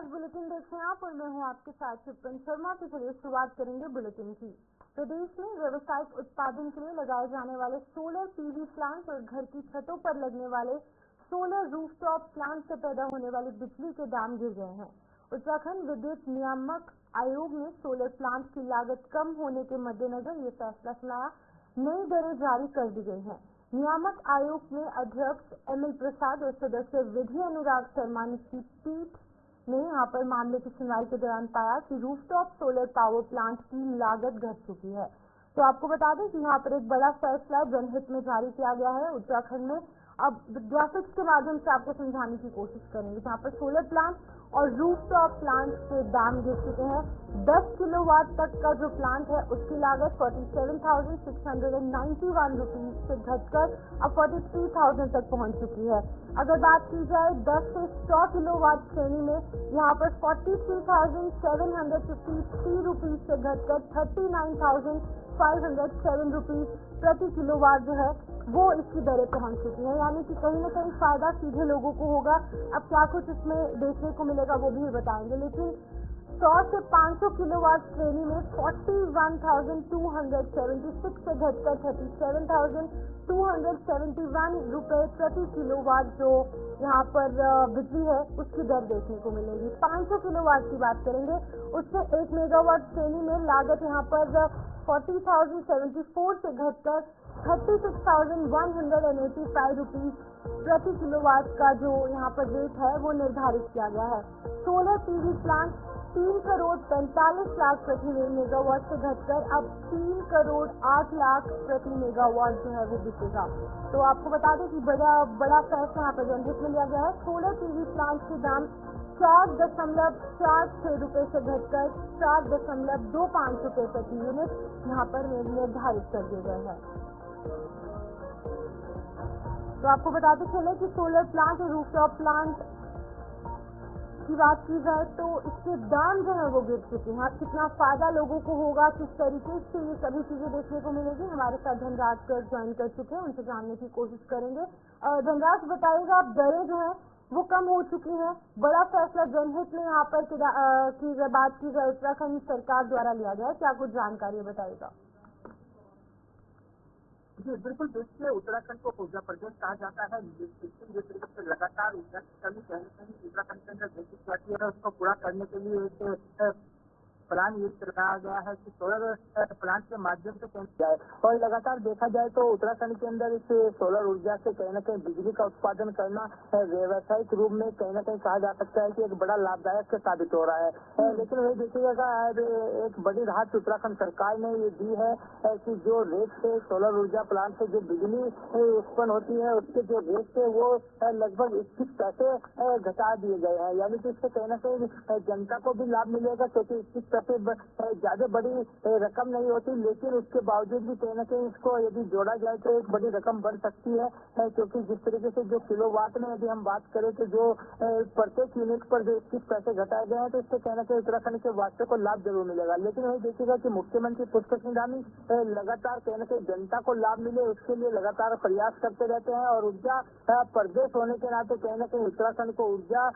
Dhanraj bulletin देख रहे हैं आप और मैं हूं आपके साथ शिवपन शर्मा। तो चलिए शुरुआत करेंगे बुलेटिन की। प्रदेश में व्यावसायिक उत्पादन के लिए लगाए जाने वाले सोलर पीवी प्लांट और घर की छतों पर लगने वाले सोलर रूफटॉप प्लांट से पैदा होने वाली बिजली के दाम गिर गए हैं। उत्तराखंड विद्युत नियामक आयोग ने सोलर प्लांट की लागत कम होने के मद्देनजर ये फैसला सुनाया। नई दरें जारी कर दी गई हैं। नियामक आयोग में अध्यक्ष ML प्रसाद और सदस्य विधि अनुराग शर्मा की पीठ ने यहाँ पर मामले की सुनवाई के दौरान पाया कि रूफटॉप सोलर पावर प्लांट की लागत घट चुकी है। तो आपको बता दें कि यहाँ पर एक बड़ा फैसला जनहित में जारी किया गया है उत्तराखंड में। अब ग्राफिक्स के माध्यम से आपको समझाने की कोशिश करेंगे। जहाँ पर सोलर प्लांट और रूफटॉप प्लांट के दाम गिर चुके हैं। 10 किलोवाट तक का जो प्लांट है उसकी लागत 47,691 रुपीज से घटकर अब 43,000 तक पहुंच चुकी है। अगर बात की जाए 10 से 100 किलोवाट श्रेणी में, यहाँ पर 43,753 रुपीज से घटकर 39,507 रुपीज प्रति किलोवाट जो है वो इसकी दरें पहुंच चुकी है। यानी कि कहीं न कहीं फायदा सीधे लोगों को होगा। अब क्या कुछ इसमें देखने को मिलेगा वो भी बताएंगे। लेकिन 100 से 500 किलोवाट श्रेणी में 41,276 से घटकर 37,271 रुपए प्रति किलोवाट जो यहाँ पर बिजली है उसकी दर देखने को मिलेगी। 500 किलोवाट की बात करेंगे, उससे 1 मेगावाट श्रेणी में लागत यहाँ पर 40,074 से घटकर 36,185 रुपीज प्रति किलोवाट का जो यहाँ पर रेट है वो निर्धारित किया गया है। Solar PV plant 3 crore 45 lakh प्रति मेगावाट से घटकर अब 3 करोड़ 8 लाख प्रति मेगावाट जो है वो बिकेगा। तो आपको बता दें कि बड़ा फैसला यहाँ पर जनहित में लिया गया है। सोलर पीवी प्लांट के दाम 4.46 रुपए से घटकर 4.25 रुपए प्रति यूनिट यहाँ पर निर्धारित कर दिए गए हैं। तो आपको बताते चले कि सोलर प्लांट और रूफटॉप प्लांट की बात की जाए तो इसके दाम जो है वो गिर चुके हैं। कितना फायदा लोगों को होगा, किस तरीके से ये सभी चीजें देखने को मिलेगी, हमारे साथ धनराज सर ज्वाइन कर चुके हैं, उनसे जानने की कोशिश करेंगे। धनराज बताइएगा, अब दरें जो है वो कम हो चुकी है। बड़ा फैसला जनहित में यहाँ पर की बात की जाए उत्तराखंड सरकार द्वारा लिया गया है, क्या कुछ जानकारी बताइएगा। जी बिल्कुल, देखिए उत्तराखंड को ऊर्जा प्रदेश कहा जाता है, लेकिन जिस तरीके से लगातार ऊर्जा की कमी कहीं न कहीं उत्तराखंड के अंदर देखी जाती है, उसको पूरा करने के लिए एक प्लान ये चलाया गया है कि सोलर प्लांट के माध्यम से कहीं जाए। और लगातार देखा जाए तो उत्तराखंड के अंदर इस सोलर ऊर्जा से कहीं न कहीं बिजली का उत्पादन करना व्यावसायिक रूप में कहीं न कहीं कहा जा सकता है कि एक बड़ा लाभदायक साबित हो रहा है। लेकिन वही देखिएगा, एक बड़ी राहत उत्तराखंड सरकार ने ये दी है कि जो रेट से सोलर ऊर्जा प्लांट से जो बिजली उत्पन्न होती है उसके जो रेट है वो लगभग 21 पैसे घटा दिए गए हैं। यानी कि इससे कहीं न कहीं जनता को भी लाभ मिलेगा, क्योंकि 21 ज्यादा बड़ी रकम नहीं होती, लेकिन उसके बावजूद भी कहीं न कहीं इसको यदि जोड़ा जाए तो एक बड़ी रकम बन सकती है। क्योंकि जिस तरीके से जो किलोवाट में यदि हम बात करें तो जो प्रत्येक यूनिट पर जो 21 पैसे घटाए गए हैं तो इससे कहीं न कहीं उत्तराखंड के वास्ते को लाभ जरूर मिलेगा। लेकिन वही देखिएगा कि मुख्यमंत्री पुष्कर सिंह धामी लगातार कहीं न कहीं जनता को लाभ मिले उसके लिए लगातार प्रयास करते रहते हैं। और ऊर्जा प्रदेश होने के नाते कहीं न कहीं उत्तराखंड को ऊर्जा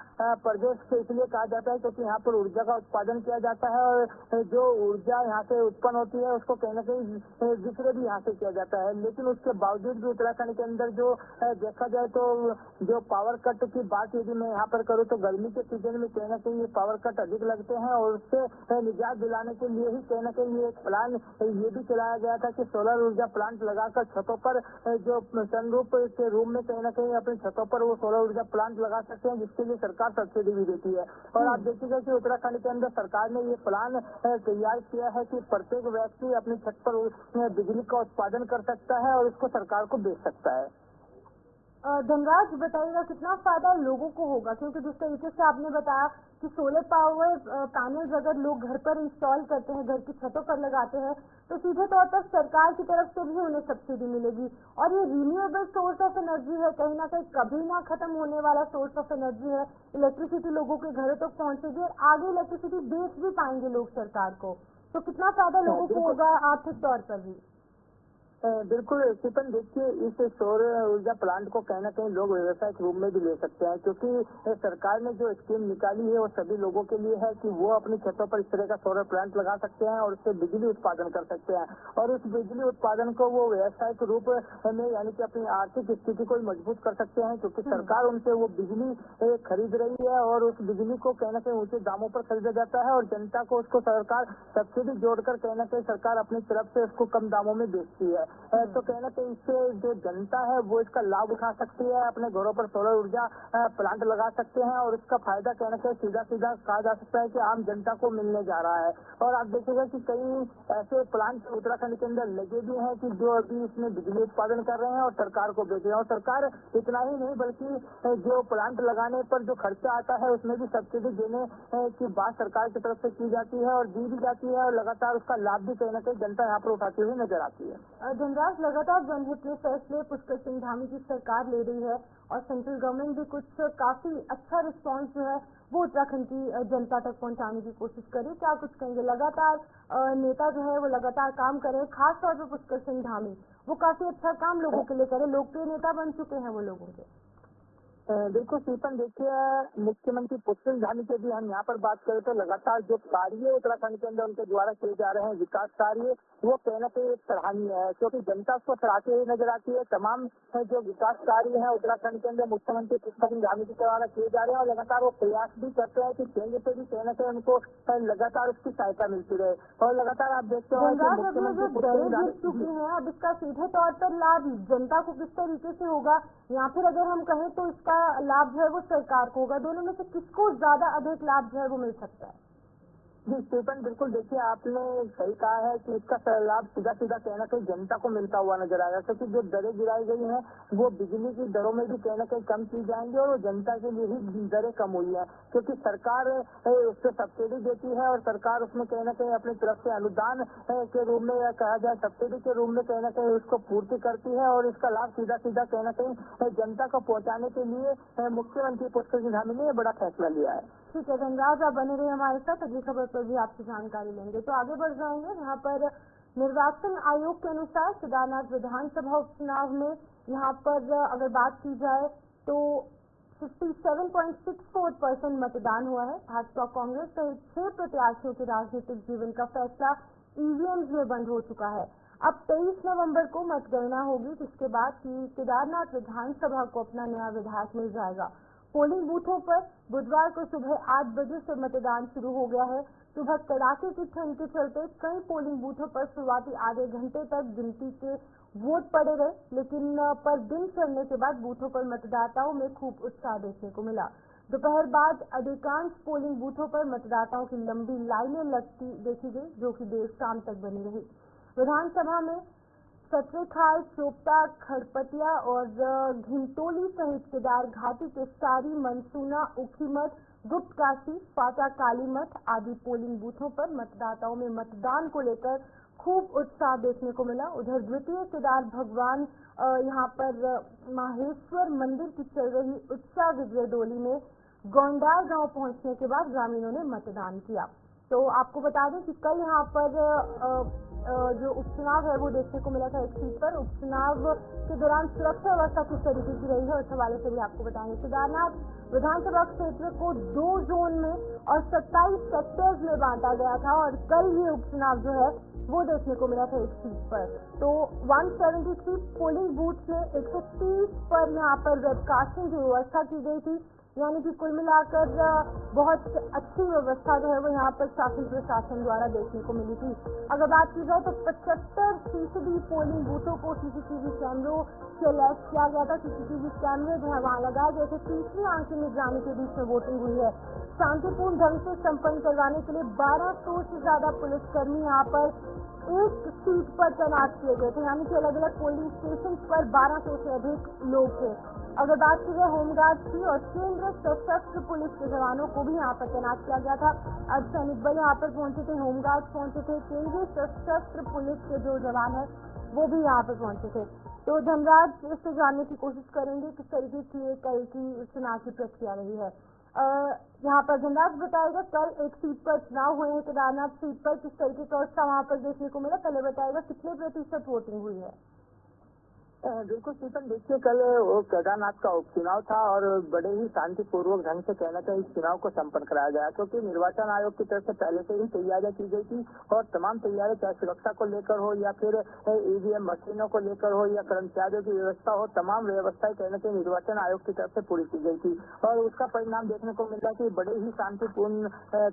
प्रदेश से इसलिए कहा जाता है क्योंकि यहाँ पर ऊर्जा का उत्पादन किया जाता है और जो ऊर्जा यहाँ से उत्पन्न होती है उसको कहीं न कहीं दूसरे भी यहाँ से किया जाता है। लेकिन उसके बावजूद भी उत्तराखंड के अंदर जो देखा जाए तो जो पावर कट की बात यदि मैं यहाँ पर करूँ तो गर्मी के सीजन में कहीं न कहीं ये पावर कट अधिक लगते हैं और उससे निजात दिलाने के लिए ही कहीं न कहीं ये एक प्लान ये भी चलाया गया था कि सोलर ऊर्जा प्लांट लगाकर छतों पर जो सनरूफ के रूम में कहीं न कहीं अपनी छतों पर वो सोलर ऊर्जा प्लांट लगा सकते हैं, जिसके लिए सरकार सब्सिडी भी देती है। और आप देखिएगा कि उत्तराखंड के अंदर सरकार ने ये प्लान तैयार किया है कि प्रत्येक व्यक्ति अपनी छत पर बिजली का उत्पादन कर सकता है और इसको सरकार को बेच सकता है। धनराज बताइएगा, कितना फायदा लोगों को होगा, क्योंकि जिस तरीके से आपने बताया कि सोलर पावर पैनल्स अगर लोग घर पर इंस्टॉल करते हैं, घर की छतों पर लगाते हैं, तो सीधे तौर पर सरकार की तरफ से भी उन्हें सब्सिडी मिलेगी। और ये रिन्यूएबल सोर्स ऑफ एनर्जी है, कहीं ना कहीं कभी ना खत्म होने वाला सोर्स ऑफ एनर्जी है। इलेक्ट्रिसिटी लोगों के घरों तक पहुंचेगी और आगे इलेक्ट्रिसिटी बेच भी पाएंगे लोग सरकार को। तो कितना फायदा लोगों को होगा आर्थिक तौर पर भी। बिल्कुल स्टीफन, देखिए इस सौर ऊर्जा प्लांट को कहीं ना कहीं लोग व्यवसाय के रूप में भी ले सकते हैं, क्योंकि सरकार ने जो स्कीम निकाली है वो सभी लोगों के लिए है कि वो अपनी छतों पर इस तरह का सोलर प्लांट लगा सकते हैं और उससे बिजली उत्पादन कर सकते हैं, और उस बिजली उत्पादन को वो व्यवसाय के रूप में यानी कि अपनी आर्थिक स्थिति को मजबूत कर सकते हैं, क्योंकि सरकार उनसे वो बिजली खरीद रही है और उस बिजली को कहीं ना कहीं ऊंचे दामों पर खरीदा जाता है और जनता को उसको सरकार सब्सिडी जोड़कर कहीं ना कहीं सरकार अपनी तरफ से उसको कम दामों में बेचती है। तो कहीं ना कहीं इससे जो जनता है वो इसका लाभ उठा सकती है, अपने घरों पर सोलर ऊर्जा प्लांट लगा सकते हैं और उसका फायदा कहीं ना कहीं सीधा सीधा कहा जा सकता है कि आम जनता को मिलने जा रहा है। और आप देखिएगा कि कई ऐसे प्लांट उत्तराखंड के अंदर लगे भी हैं कि जो अभी इसमें बिजली उत्पादन कर रहे हैं और सरकार को बेच रहे हैं, और सरकार इतना ही नहीं बल्कि जो प्लांट लगाने पर जो खर्चा आता है उसमें भी सब्सिडी देने की बात सरकार की तरफ से की जाती है और दी भी जाती है, और लगातार उसका लाभ भी कहीं ना कहीं जनता यहाँ पर उठाती हुई नजर आती है। धनराज, लगातार जनहित में फैसले पुष्कर सिंह धामी की सरकार ले रही है और सेंट्रल गवर्नमेंट भी कुछ काफी अच्छा रिस्पांस जो है वो उत्तराखंड की जनता तक पहुंचाने की कोशिश करे। क्या कुछ कहेंगे? लगातार नेता जो है वो लगातार काम करे, खास तौर पर पुष्कर सिंह धामी वो काफी अच्छा काम लोगों के लिए करे, लोकप्रिय नेता बन चुके हैं वो लोगों के। देखो स्टीफन, देखिए मुख्यमंत्री पुष्कर सिंह धामी की भी हम यहाँ पर बात करें तो लगातार जो कार्य उत्तराखंड के अंदर उनके द्वारा किए जा रहे हैं विकास कार्य वो कहीं ना कहीं एक सराहनीय है, क्योंकि जनता उसको सराहती हुई नजर आती है। तमाम जो विकास कार्य है उत्तराखंड के अंदर मुख्यमंत्री पुष्कर सिंह धामी के द्वारा किए जा रहे हैं और लगातार वो प्रयास भी करते हैं कि केंद्र से भी कहीं ना कहीं उनको लगातार उसकी सहायता मिलती रहे, और लगातार आप देखते हो चुकी है। अब इसका सीधे तौर पर लाभ जनता को किस तरीके से होगा, या फिर अगर हम कहें तो इसका लाभ जो है वो सरकार को होगा, दोनों में से किसको ज्यादा अधिक लाभ जो है वो मिल सकता है? जी स्टीफन, बिल्कुल देखिए आपने सही कहा है कि इसका लाभ सीधा सीधा कहीं ना कहीं जनता को मिलता हुआ नजर आएगा, क्योंकि जो दरें गिराई गई हैं वो बिजली की दरों में भी कहीं ना कहीं कम की जाएंगी और वो जनता के लिए ही दरें कम हुई है, क्योंकि सरकार उससे सब्सिडी देती है और सरकार उसमें कहीं ना कहीं अपनी तरफ से अनुदान के रूप में या कहा जाए सब्सिडी के रूप में कहीं ना कहीं उसको पूर्ति करती है, और इसका लाभ सीधा सीधा कहीं ना कहीं जनता को पहुँचाने के लिए मुख्यमंत्री पुष्कर सिंह धामी ने बड़ा फैसला लिया है। ठीक है धनराज, आप बने रहे हमारे साथ, अगली खबर पर भी आपसे जानकारी लेंगे। तो आगे बढ़ जाएंगे, यहाँ पर निर्वाचन आयोग के अनुसार केदारनाथ विधानसभा उपचुनाव में यहाँ पर अगर बात की जाए तो 57.64% मतदान हुआ है। भाजपा कांग्रेस सहित 6 प्रत्याशियों के राजनीतिक जीवन का फैसला ईवीएम में बंद हो चुका है। अब 23 नवंबर को मतगणना होगी, जिसके बाद केदारनाथ विधानसभा को अपना नया विधायक मिल जाएगा। पोलिंग बूथों पर बुधवार को सुबह 8 बजे से मतदान शुरू हो गया है। सुबह कड़ाके की ठंड के चलते कई पोलिंग बूथों पर शुरुआती आधे घंटे तक गिनती के वोट पड़े रहे, लेकिन पर दिन चढ़ने के बाद बूथों पर मतदाताओं में खूब उत्साह देखने को मिला। दोपहर बाद अधिकांश पोलिंग बूथों पर मतदाताओं की लंबी लाइनें लगती देखी गई, जो कि देर शाम तक बनी रही। विधानसभा में सत्रेखाल, चोपता, खड़पटिया और घिमटोली सहित केदार घाटी के सारी, मनसूना, उखीमठ, गुप्तकाशी, पाटा कालीमठ आदि पोलिंग बूथों पर मतदाताओं में मतदान को लेकर खूब उत्साह देखने को मिला। उधर द्वितीय केदार भगवान यहाँ पर माहेश्वर मंदिर की चल रही उत्साह विजय डोली में गोंडार गांव पहुंचने के बाद ग्रामीणों ने मतदान किया। तो आपको बता दें कि कल यहाँ पर जो उपचुनाव है वो देखने को मिला था एक सीट पर। उपचुनाव के दौरान सुरक्षा व्यवस्था किस तरीके की रही है उस हवाले से भी आपको बताएंगे। केदारनाथ विधानसभा क्षेत्र को 2 जोन में और 27 सेक्टर्स में बांटा गया था और कल ये उपचुनाव जो है वो देखने को मिला था एक सीट पर। तो 173 पोलिंग बूथ में 130 पर यहाँ पर वेबकास्टिंग की व्यवस्था की गई थी, यानी कि कुल मिलाकर बहुत अच्छी व्यवस्था जो है वो यहाँ पर शासन प्रशासन द्वारा देखने को मिली थी। अगर बात की जाए तो 75% पोलिंग बूथों को सीसीटीवी कैमरों से लैस किया गया था। सीसीटीवी कैमरे जो है वहाँ लगाए गए थे। तीसरी आंख की निगरानी के बीच में वोटिंग हुई है। शांतिपूर्ण ढंग से संपन्न करवाने के लिए 1200 से ज्यादा पुलिसकर्मी यहाँ पर एक सीट पर तैनात किए गए थे, यानी कि अलग अलग पोलिंग स्टेशन पर 1200 से अधिक लोग थे। अगर बात की जाए होमगार्ड की और केंद्रीय सशस्त्र पुलिस के जवानों को भी यहाँ पर तैनात किया गया था। अर्धसैनिक बल यहाँ पर पहुंचे थे, होमगार्ड पहुंचे थे, केंद्रीय सशस्त्र पुलिस के जो जवान है वो भी यहाँ पर पहुंचे थे। तो धनराज, इससे जानने की कोशिश करेंगे किस तरीके की कल की चुनाव की प्रक्रिया रही है। यहाँ पर धनराज बताएगा कल एक सीट पर चुनाव हुए हैं, केदारनाथ सीट पर किस तरीके का उत्साह वहाँ पर देखने को मिला, कल बताएगा कितने प्रतिशत वोटिंग हुई है। बिल्कुल शीतल, देखिए कल वो केदारनाथ का उपचुनाव था और बड़े ही शांतिपूर्वक ढंग से कहना चाहिए इस चुनाव को संपन्न कराया गया, क्योंकि निर्वाचन आयोग की तरफ से पहले से ही तैयारियां की गई थी और तमाम तैयारियां चाहे सुरक्षा को लेकर हो या फिर ईवीएम मशीनों को लेकर हो या कर्मचारियों की व्यवस्था हो, तमाम व्यवस्थाएं कहना चाहिए निर्वाचन आयोग की तरफ से पूरी की गई थी और उसका परिणाम देखने को मिला कि बड़े ही शांतिपूर्ण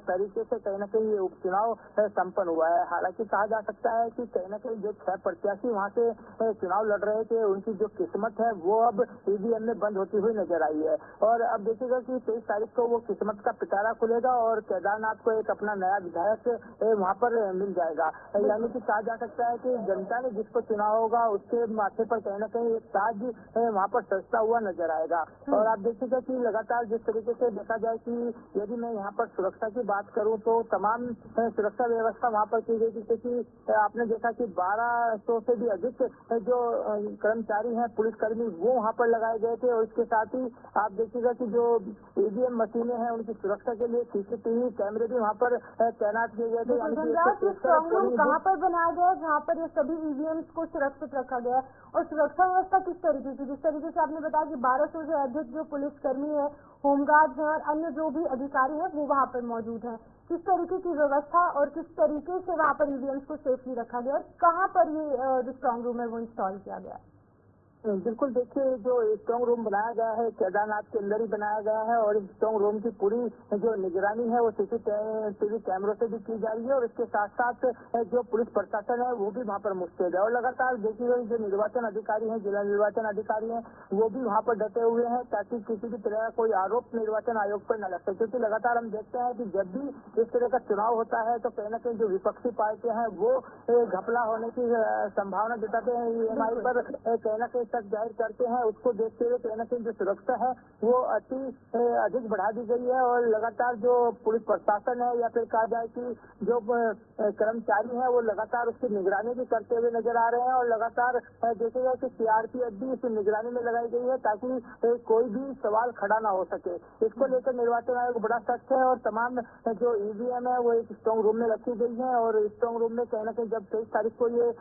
तरीके से कहीं न कहीं ये उपचुनाव संपन्न हुआ है। हालांकि कहा जा सकता है कि कहीं न कहीं जो 6 प्रत्याशी वहाँ से चुनाव लड़ रहे थे, उनकी जो किस्मत है वो अब ईवीएम में बंद होती हुई नजर आई है और अब देखिएगा कि 23 तारीख को वो किस्मत का पिटारा खुलेगा और केदारनाथ को एक अपना नया विधायक वहाँ पर मिल जाएगा। यानी कि कहा जा सकता है कि जनता ने जिसको चुना होगा उसके माथे पर कहीं न कहीं एक ताज वहाँ पर सजता हुआ नजर आएगा। और आप देखिएगा कि लगातार जिस तरीके से देखा जाए कि यदि मैं यहाँ पर सुरक्षा की बात करूँ तो तमाम सुरक्षा व्यवस्था वहाँ पर की गई थी, क्योंकि आपने देखा कि 1200 से भी अधिक जो कर्मचारी हैं, पुलिसकर्मी, वो वहाँ पर लगाए गए थे और इसके साथ ही आप देखिएगा कि जो ईवीएम मशीनें हैं उनकी सुरक्षा के लिए सीसीटीवी कैमरे भी वहाँ पर तैनात किए गए थे। कहाँ पर बनाया गया है जहाँ पर ये सभी ईवीएम को सुरक्षित रखा गया है और सुरक्षा व्यवस्था किस तरीके की, जिस तरीके से आपने बताया कि 1200 से अधिक जो पुलिसकर्मी है, होमगार्ड है और अन्य जो भी अधिकारी है वो वहाँ पर मौजूद है, किस तरीके की व्यवस्था और किस तरीके से वहाँ पर ईवीएम्स को सेफली रखा गया और कहाँ पर ये जो स्ट्रांग रूम है वो इंस्टॉल किया गया है? बिल्कुल, देखिए जो स्ट्रांग रूम बनाया गया है केदारनाथ के अंदर ही बनाया गया है और इस स्ट्रांग रूम की पूरी जो निगरानी है वो सीसीटीवी कैमरों से भी की जा रही है और इसके साथ साथ जो पुलिस प्रशासन है वो भी वहाँ पर मुस्तैद है और लगातार देखिए जो निर्वाचन अधिकारी हैं, जिला निर्वाचन अधिकारी हैं, वो भी वहाँ पर डटे हुए हैं ताकि किसी भी तरह का कोई आरोप निर्वाचन आयोग पर न लग सके, क्योंकि लगातार हम देखते हैं कि जब भी इस तरह का चुनाव होता है तो कहीं न कहीं जो विपक्षी पार्टियां हैं वो घपला होने की संभावना जताते हैं, ईएमआई पर कहीं न कहीं तक जाहिर करते हैं। उसको देखते हुए कहीं न कहीं जो सुरक्षा है वो अधिक बढ़ा दी गई है और लगातार जो पुलिस प्रशासन है या फिर कहा जाए कि जो कर्मचारी हैं वो लगातार उसकी निगरानी भी करते हुए नजर आ रहे हैं और लगातार देखेगा कि सीआरपीएफ भी इस निगरानी में लगाई गई है ताकि कोई भी सवाल खड़ा ना हो सके। इसको लेकर निर्वाचन आयोग बड़ा सख्त है और तमाम जो ईवीएम है वो एक स्ट्रांग रूम में रखी गई है और स्ट्रांग रूम में कहीं न कहीं जब 23 तारीख को ये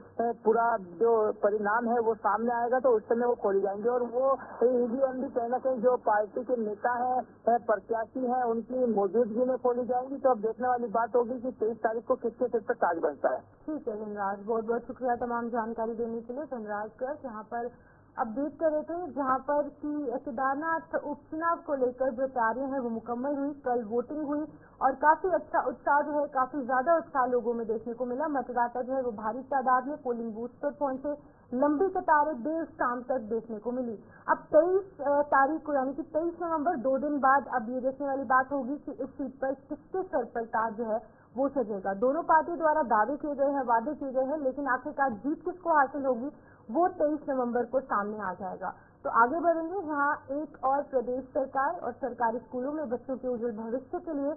पूरा जो परिणाम है वो सामने आएगा तो उस समय वो खोली जाएंगे और वो ईवीएम भी कहीं न कहीं जो पार्टी के नेता हैं, प्रत्याशी हैं, उनकी मौजूदगी में खोली जाएंगी। तो अब देखने वाली बात होगी कि 23 तारीख को किसके सिर पर ताज बनता है। ठीक है धनराज, बहुत बहुत शुक्रिया तमाम जानकारी देने के लिए। धनराज गर्ग यहाँ पर अपडेट कर रहे थे जहाँ पर कि केदारनाथ उपचुनाव को लेकर जो तैयारियां हैं वो मुकम्मल हुई, कल वोटिंग हुई और काफी अच्छा उत्साह जो है, काफी ज्यादा उत्साह लोगों में देखने को मिला। मतदाता जो है वो भारी तादाद में पोलिंग बूथ पर पहुंचे, लंबी कतारें देर शाम तक देखने को मिली। अब 23 तारीख को यानी कि 23 नवंबर 2 दिन बाद अब ये देखने वाली बात होगी कि इस सीट पर किसके सर पर ताज जो है वो सजेगा। दोनों पार्टी द्वारा दावे किए गए हैं, वादे किए गए हैं, लेकिन आखिरकार जीत किसको हासिल होगी वो 23 नवंबर को सामने आ जाएगा। तो आगे बढ़ेंगे, यहाँ एक और प्रदेश सरकार और सरकारी स्कूलों में बच्चों के उज्जवल भविष्य के लिए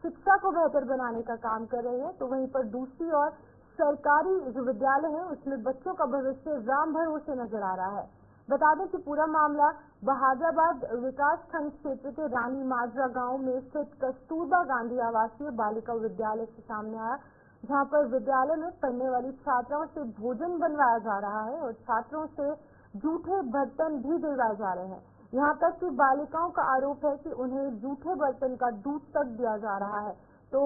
शिक्षा को बेहतर बनाने का काम कर रही है, तो वहीं पर दूसरी ओर सरकारी जो विद्यालय है उसमें बच्चों का भविष्य राम भरोसे नजर आ रहा है। बता दें कि पूरा मामला बहादुराबाद विकास खंड क्षेत्र के रानी माजरा गांव में स्थित कस्तूरबा गांधी आवासीय बालिका विद्यालय से सामने आया, जहां पर विद्यालय में पढ़ने वाली छात्राओं से भोजन बनवाया जा रहा है और छात्रों से जूठे बर्तन भी दिलवाए जा रहे हैं। यहाँ तक कि बालिकाओं का आरोप है कि उन्हें जूठे बर्तन का दूध तक दिया जा रहा है। तो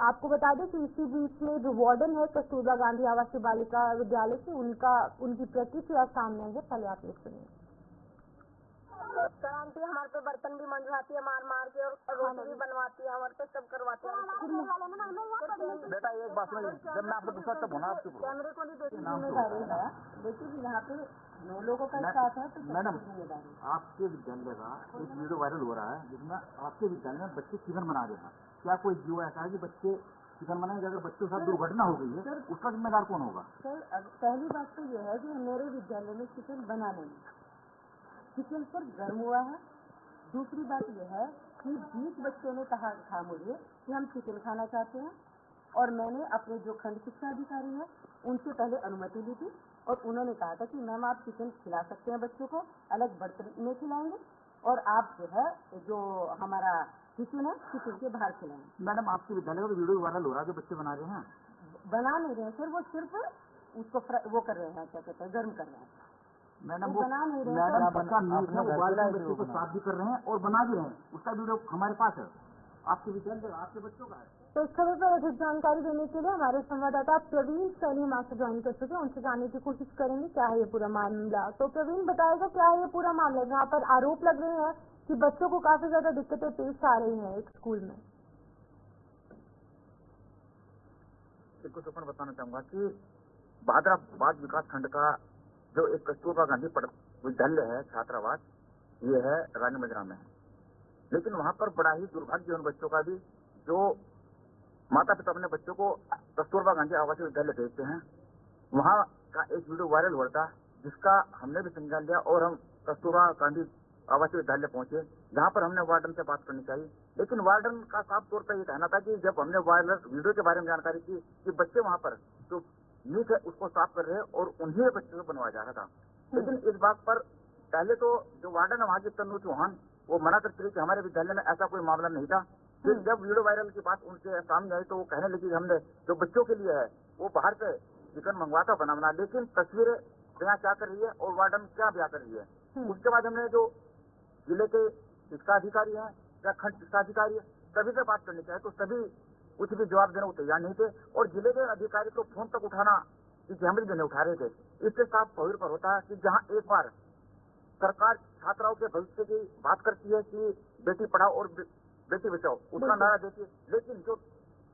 आपको बता दें कि इसी बीच में जो वार्डन है कस्तूरबा गांधी आवासीय बालिका विद्यालय की, उनकी प्रतिक्रिया सामने है। पहले आप लोग सुनिए। आंटी हमारे पे बर्तन भी मंजवाती है मार मार के और रोटी भी बनवाती है, हमारे पे सब करवाती है। बेटा एक बात सुनिए, जब मैं आपसे पूछा तब होना आपके कैमरे को नहीं देखी जिम्मेदारी है, लेकिन यहाँ पे 9 लोगों का साथ है तो मैडम आपके विद्यालय का एक वीडियो वायरल हो रहा है जिसमें आपके विद्यालय में बच्चे चिकन बना रहे हैं। क्या कोई जीव ऐसा है कि बच्चे चिकन बनाएंगे? अगर बच्चों के साथ दुर्घटना हो गई है उसका जिम्मेदार कौन होगा? सर, पहली बात तो ये है कि मेरे विद्यालय में चिकन बना नहीं, चिकन पर गर्म हुआ है। दूसरी बात यह है कि 20 बच्चों ने कहा था मुझे कि हम चिकन खाना चाहते हैं और मैंने अपने जो खंड शिक्षा अधिकारी है उनसे पहले अनुमति ली थी और उन्होंने कहा था कि मैम आप चिकन खिला सकते हैं, बच्चों को अलग बर्तन में खिलाएंगे और आप जो है जो हमारा किचन है किचन के बाहर खिलाएंगे। मैडम आपके विद्यालय का वीडियो वायरल हो रहा है जो बच्चे बना रहे हैं। बना नहीं रहे सर, वो सिर्फ उसको वो कर रहे हैं, क्या कहते हैं, गर्म कर रहे हैं। मैडम वो बना नहीं रहे मैडम तो पता नहीं है, वो बाल बच्चे को साफ भी कर रहे हैं और बना भी रहे हैं, उसका वीडियो हमारे पास है, आपके विद्यालय आपके बच्चों का है। तो इस खबर पर अधिक जानकारी देने के लिए हमारे संवाददाता प्रवीण सैनी हमारे ज्वाइन कर चुके हैं, उनसे जानने की कोशिश करेंगे क्या है ये पूरा मामला। तो प्रवीण बताएगा क्या है ये पूरा मामला जहाँ पर आरोप लग रहे हैं कि बच्चों को काफी ज्यादा दिक्कतें पेश आ रही हैं एक स्कूल में। कुछ अपन बताना चाहूंगा कि भादराबाद विकास खंड का जो एक कस्तूरबा गांधी विद्यालय है छात्रावास, ये है रानी मजरा में, लेकिन वहाँ पर बड़ा ही दुर्भाग्य उन बच्चों का भी जो माता पिता अपने बच्चों को कस्तूरबा गांधी आवासीय विद्यालय भेजते हैं। वहाँ का एक वीडियो वायरल हुआ था जिसका हमने भी संज्ञान लिया और हम कस्तूरबा गांधी आवासीय विद्यालय पहुंचे, जहाँ पर हमने वार्डन से बात करनी चाहिए, लेकिन वार्डन का साफ तौर पर ये कहना था कि जब हमने वायरल वीडियो के बारे में जानकारी की कि बच्चे वहाँ पर जो नीट है उसको साफ कर रहे हैं और उन्हीं बच्चों को बनवाया जा रहा था, लेकिन इस बात पर पहले तो जो वार्डन है वहाँ की तन्नू चौहान वो मना करती रही कि हमारे विद्यालय में ऐसा कोई मामला नहीं था। फिर जब वीडियो वायरल की बात उनके सामने आई तो वो कहने लगी हमने जो बच्चों के लिए है वो बाहर से चिकन मंगवाता बना, लेकिन तस्वीरें बयां क्या कर रही है और वार्डन क्या बयां कर रही है। उसके बाद हमने जो जिले के शिक्षा अधिकारी हैं या खंड शिक्षा अधिकारी है सभी से बात करनी चाहिए, तो सभी कुछ भी जवाब देने को तैयार नहीं थे और जिले के अधिकारी को फोन तक उठाना की जहमत भी नहीं उठा रहे थे। इससे साफ तौर पर होता है कि जहाँ एक बार सरकार छात्राओं के भविष्य की बात करती है कि बेटी पढ़ाओ और बेटी बचाओ, उसका नारा देती है, लेकिन जो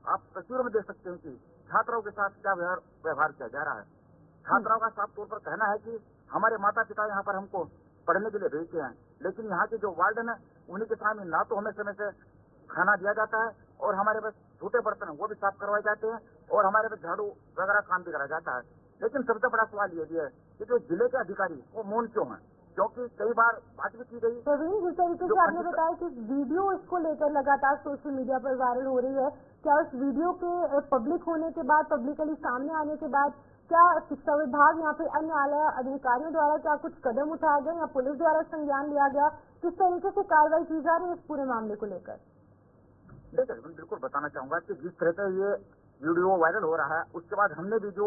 आप तस्वीरों में देख सकते हैं कि छात्राओं के साथ क्या व्यवहार किया जा रहा है। छात्राओं का साफ तौर पर कहना है कि हमारे माता पिता यहाँ पर हमको पढ़ने के लिए भेजते हैं, लेकिन यहाँ के जो वार्डन है उन्हीं के सामने ना तो हमें समय से खाना दिया जाता है और हमारे पास झूठे बर्तन है वो भी साफ करवाए जाते हैं और हमारे पास झाड़ू वगैरह काम भी कराया जाता है। लेकिन सबसे बड़ा सवाल ये भी है कि जो जिले के अधिकारी वो मौन क्यों है, क्योंकि कई बार बात भी की गई। प्रवीण, जिस तरीके से आपने बताया कि वीडियो इसको लेकर लगातार सोशल मीडिया पर वायरल हो रही है, क्या उस वीडियो के पब्लिक होने के बाद, पब्लिकली सामने आने के बाद क्या शिक्षा विभाग या फिर अन्य आला अधिकारियों द्वारा क्या कुछ कदम उठाए गए या पुलिस द्वारा संज्ञान लिया गया, किस तरीके से कार्रवाई की जा रही है इस पूरे मामले को लेकर? देखिए बिल्कुल बताना चाहूंगा कि जिस तरह से ये वीडियो वायरल हो रहा है उसके बाद हमने भी जो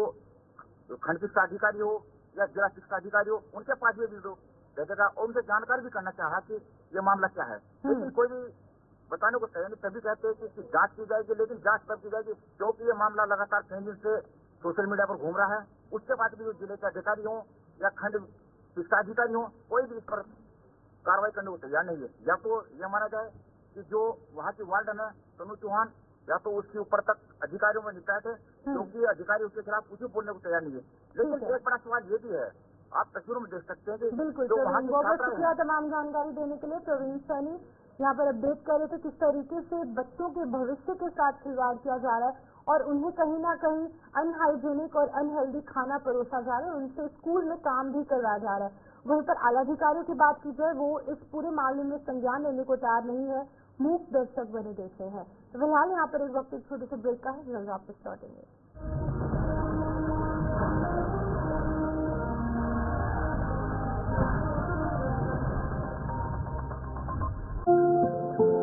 खंड शिक्षा अधिकारी हो या जिला शिक्षा अधिकारी हो उनके पास ये वीडियो भेजेगा और उनसे जानकारी भी करना चाहा कि ये मामला क्या है, लेकिन कोई भी बताने को तैयार नहीं। सभी कहते हैं कि जांच की जाएगी, लेकिन जांच तब की जाएगी क्योंकि ये मामला लगातार कई दिन से सोशल मीडिया पर घूम रहा है। उसके बाद भी जो जिले के अधिकारी हो या खंड शिक्षा अधिकारी हो कोई भी इस पर कार्रवाई करने को तैयार नहीं है। या तो ये माना जाए कि जो वहाँ की वार्डन है तनु चौहान या तो उसके ऊपर तक अधिकारियों में निकाय थे क्योंकि अधिकारी उसके खिलाफ कुछ भी बोलने को तैयार नहीं है। लेकिन एक बड़ा सवाल ये भी है, आप तस्वीरों में देख सकते हैं कि बिल्कुल जो वहाँ बहुत शुक्रिया तमाम जानकारी देने के लिए। प्रवीण सैनी यहाँ पर अपडेट कर रहे थे किस तरीके से बच्चों के भविष्य के साथ खिलवाड़ किया जा रहा है और उन्हें कहीं ना कहीं अनहाइजीनिक और अनहेल्दी खाना परोसा जा रहा है, उनसे स्कूल में काम भी करवाया जा रहा है। वहीं पर आला अधिकारियों की बात की जाए वो इस पूरे मामले में संज्ञान लेने को तैयार नहीं है, मूक दर्शक बने देते हैं। तो फिलहाल यहाँ पर एक वक्त एक छोटे से ब्रेक का है, जल्द वापस लौटेंगे।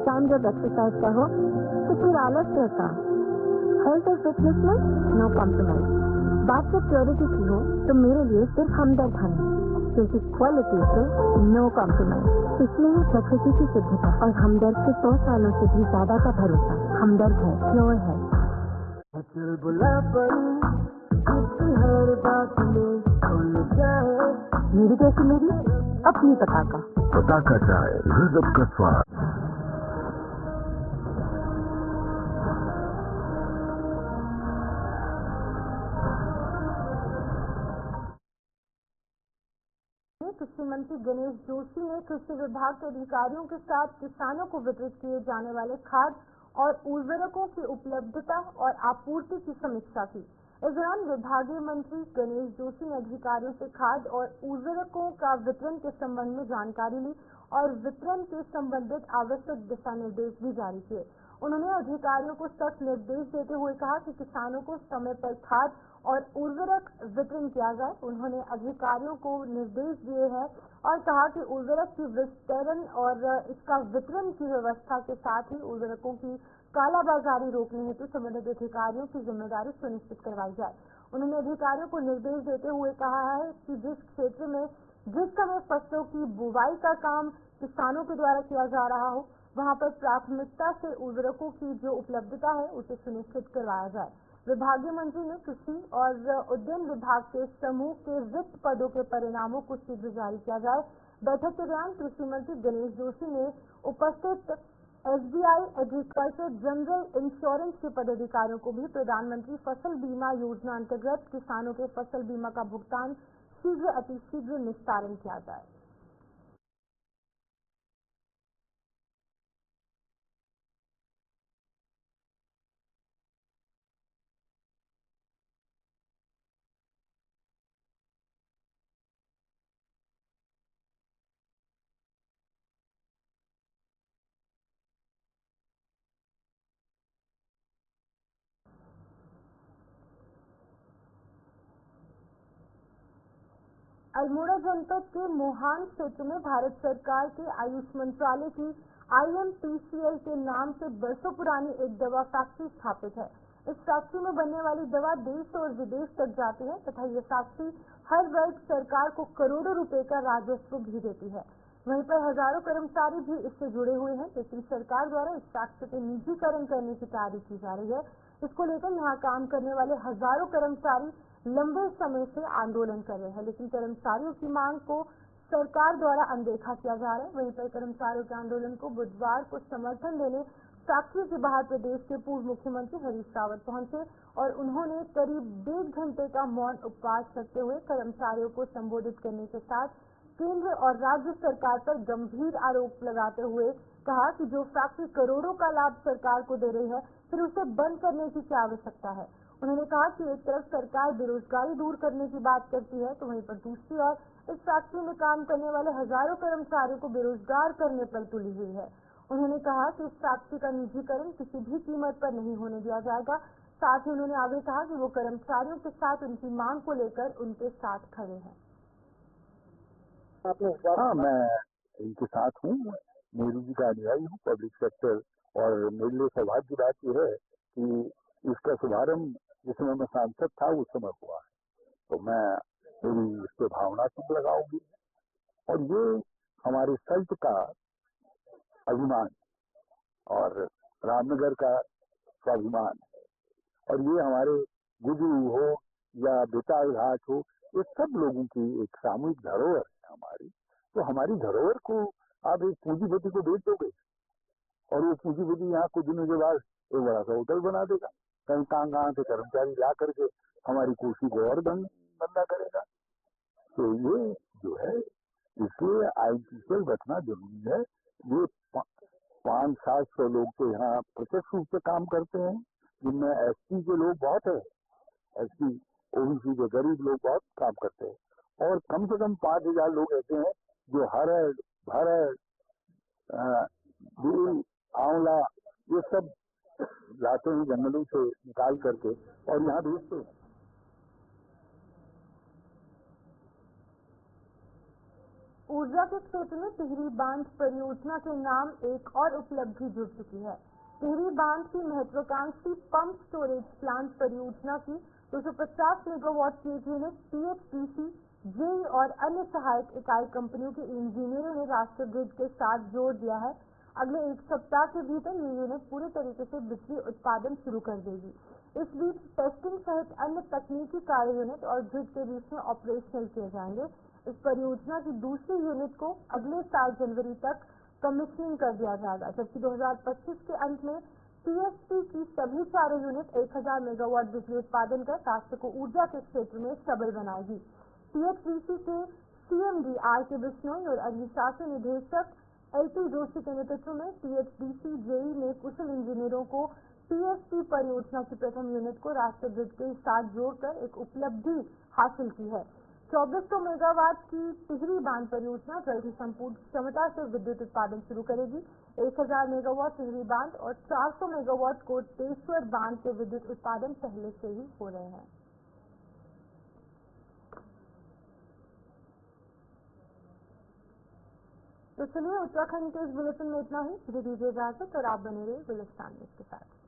टाइम जब एक्सरसाइज का हो तो फिर आलस कैसा? हेल्थ और फिटनेस में नो कॉम्प्रोमाइज। बात जब प्योरिटी की हो तो मेरे लिए सिर्फ हमदर्द हनी, क्योंकि क्वालिटी से नो कॉम्प्रोमाइज। इसलिए है प्रकृति की शुद्धता और हमदर्द के 100 सालों से भी ज्यादा का भरोसा। हमदर्द है, प्योर है। मेरी कैसी मेरी अपनी पता का चाय, रिज़्क़ का स्वाद। कृषि मंत्री गणेश जोशी ने कृषि विभाग के अधिकारियों के साथ किसानों को वितरित किए जाने वाले खाद और उर्वरकों की उपलब्धता और आपूर्ति की समीक्षा की। इस दौरान विभागीय मंत्री गणेश जोशी ने अधिकारियों से खाद और उर्वरकों का वितरण के संबंध में जानकारी ली और वितरण के संबंधित आवश्यक दिशा निर्देश भी जारी किए। उन्होंने अधिकारियों को सख्त निर्देश देते हुए कहा कि किसानों को समय पर खाद और उर्वरक वितरण किया जाए। उन्होंने अधिकारियों को निर्देश दिए हैं और कहा कि उर्वरक की वितरण और इसका वितरण की व्यवस्था के साथ ही उर्वरकों की कालाबाजारी रोकने हेतु संबंधित अधिकारियों की जिम्मेदारी सुनिश्चित करवाई जाए। उन्होंने अधिकारियों को निर्देश देते हुए कहा है कि जिस क्षेत्र में जिस समय फसलों की बुवाई का काम किसानों के द्वारा किया जा रहा हो, वहां पर प्राथमिकता से उर्वरकों की जो उपलब्धता है उसे सुनिश्चित करवाया जाए। विभागीय मंत्री ने कृषि और उद्यान विभाग के समूह के रिक्त पदों के परिणामों को शीघ्र जारी किया जाए। बैठक के दौरान कृषि मंत्री गणेश जोशी ने उपस्थित SBI एग्रीकल्चर जनरल इंश्योरेंस के पदाधिकारियों को भी प्रधानमंत्री फसल बीमा योजना अंतर्गत किसानों के फसल बीमा का भुगतान शीघ्र अतिशीघ्र निस्तारण किया जाए। अल्मोड़ा जनपद के मोहान क्षेत्र में भारत सरकार के आयुष मंत्रालय की IMPCL के नाम से बरसों पुरानी एक दवा फैक्ट्री स्थापित है। इस फैक्ट्री में बनने वाली दवा देश और विदेश तक जाती है तथा ये फैक्ट्री हर वर्ष सरकार को करोड़ों रुपए का राजस्व भी देती है। वहीं पर हजारों कर्मचारी भी इससे जुड़े हुए हैं, लेकिन सरकार द्वारा इस फैक्ट्री के निजीकरण करने की तैयारी की जा रही है। इसको लेकर यहाँ काम करने वाले हजारों कर्मचारी लंबे समय से आंदोलन कर रहे हैं, लेकिन कर्मचारियों की मांग को सरकार द्वारा अनदेखा किया जा रहा है। वहीं पर कर्मचारियों के आंदोलन को बुधवार को समर्थन देने फैक्ट्री के बाहर प्रदेश के पूर्व मुख्यमंत्री हरीश रावत पहुंचे और उन्होंने करीब 1.5 घंटे का मौन उपवास करते हुए कर्मचारियों को संबोधित करने के साथ केंद्र और राज्य सरकार पर गंभीर आरोप लगाते हुए कहा कि जो फैक्ट्री करोड़ों का लाभ सरकार को दे रही है, फिर उसे बंद करने की क्या आवश्यकता है। उन्होंने कहा कि एक तरफ सरकार बेरोजगारी दूर करने की बात करती है, तो वहीं पर दूसरी ओर इस फैक्ट्री में काम करने वाले हजारों कर्मचारियों को बेरोजगार करने पर तुली हुई है। उन्होंने कहा कि इस फैक्ट्री का निजीकरण किसी भी कीमत पर नहीं होने दिया जाएगा। साथ ही उन्होंने आगे कहा कि वो कर्मचारियों के साथ उनकी मांग को लेकर उनके साथ खड़े हैं। हाँ, मैं इनके साथ हूँ। नेहरू जी का अनुयायी हूँ, पब्लिक सेक्टर, और मेरे लिए सौभाग्य की बात यह है कि इसका शुभारंभ जिस समय मैं सांसद था उस समय हुआ है, तो मैं मेरी इस पर भावनात्मक लगाऊंगी। और ये हमारे सल्ट का अभिमान और रामनगर का स्वाभिमान है, और ये हमारे गुजरू हो या बेताल घाट हो, ये सब लोगों की एक सामूहिक धरोहर है हमारी। तो हमारी धरोहर को आप एक पूंजीपति को बेच दोगे और वो पूंजीपति यहाँ कुछ दिनों के बाद एक बड़ा सा होटल बना देगा, कहीं कहाँ से कर्मचारी ला करके हमारी कुर्सी को और गंदा करेगा। तो ये जो है, इसलिए IMPCL रखना जरूरी है। ये 500-700 लोग तो यहाँ प्रत्यक्ष रूप से काम करते हैं, जिनमें SC के लोग बहुत है, SC OBC के गरीब लोग बहुत काम करते हैं, और कम से कम 5000 लोग ऐसे हैं जो हरड़, भरड़, दूल, आंवला ये सब लाते हैं जंगलों से निकाल करके और यहाँ भेजते हैं। ऊर्जा के क्षेत्र में टिहरी बांध परियोजना के नाम एक और उपलब्धि जुड़ चुकी है। टिहरी बांध की महत्वाकांक्षी पंप स्टोरेज प्लांट परियोजना की 250 मेगावाट की एक यूनिट THDC, JEE और अन्य सहायक इकाई कंपनियों के इंजीनियरों ने राष्ट्रीय ग्रिड के साथ जोड़ दिया है। अगले एक सप्ताह के भीतर ये यूनिट पूरे तरीके से बिजली उत्पादन शुरू कर देगी। इस बीच टेस्टिंग सहित अन्य तकनीकी कार्य यूनिट और ग्रिड के बीच में ऑपरेशनल किए जाएंगे। इस परियोजना की दूसरी यूनिट को अगले साल जनवरी तक कमिश्निंग कर दिया जाएगा, जबकि 2025 के अंत में TSP की सभी चारों यूनिट 1000 मेगावाट बिजली उत्पादन कर राष्ट्र को ऊर्जा के क्षेत्र में सबल बनाएगी। THDC के CMD RK बिश्नोई और अग्निशासी निदेशक LT जोशी के नेतृत्व में THDC JEE ने कुशल इंजीनियरों को TSP परियोजना की प्रथम यूनिट को राष्ट्रीय ग्रिड के साथ जोड़कर एक उपलब्धि हासिल की है। 2400 मेगावाट की टिहरी बांध परियोजना जल्द ही संपूर्ण क्षमता से विद्युत उत्पादन शुरू करेगी। 1000 मेगावाट टिहरी बांध और 400 मेगावाट कोटेश्वर बांध के विद्युत उत्पादन पहले से ही हो रहे हैं। तो चलिए, उत्तराखंड के इस बुलेटिन में इतना ही। मुझे दीजिए इजाजत और आप बने रहिए गुलिस्तान न्यूज़ के साथ।